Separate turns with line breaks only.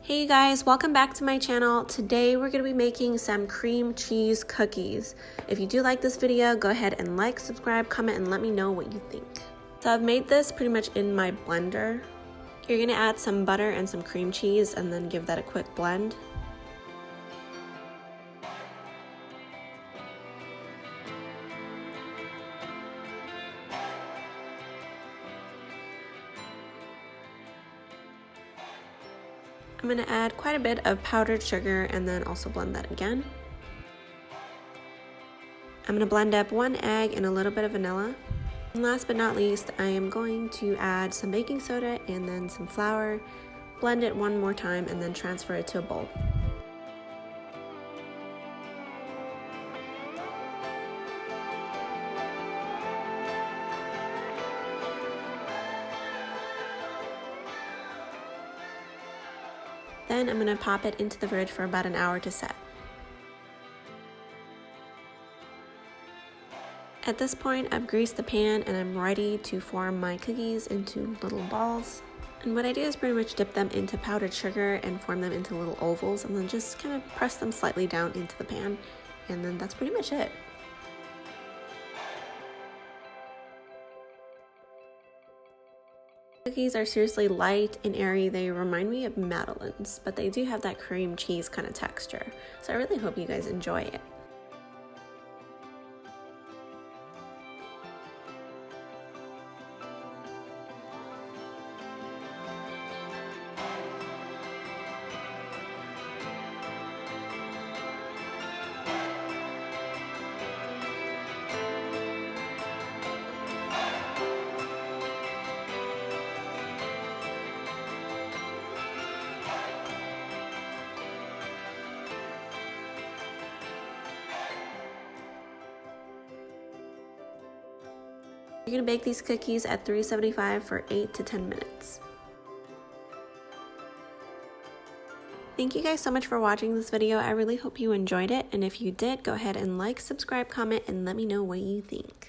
Hey you guys, welcome back to my channel. Today we're going to be making some cream cheese cookies. If you do like this video, go ahead and like, subscribe, comment, and let me know what you think. So I've made this pretty much in my blender. You're going to add some butter and some cream cheese and then give that a quick blend. I'm going to add quite a bit of powdered sugar and then also blend that again. I'm going to blend up 1 egg and a little bit of vanilla. And last but not least, I am going to add some baking soda and then some flour, blend it one more time, and then transfer it to a bowl. Then I'm going to pop it into the fridge for about an hour to set. At this point, I've greased the pan and I'm ready to form my cookies into little balls. And what I do is pretty much dip them into powdered sugar and form them into little ovals and then just kind of press them slightly down into the pan. And then that's pretty much it. Cookies are seriously light and airy. They remind me of madeleines, but they do have that cream cheese kind of texture. So I really hope you guys enjoy it. You're going to bake these cookies at 375 for 8 to 10 minutes. Thank you guys so much for watching this video. I really hope you enjoyed it, and if you did, go ahead and like, subscribe, comment, and let me know what you think.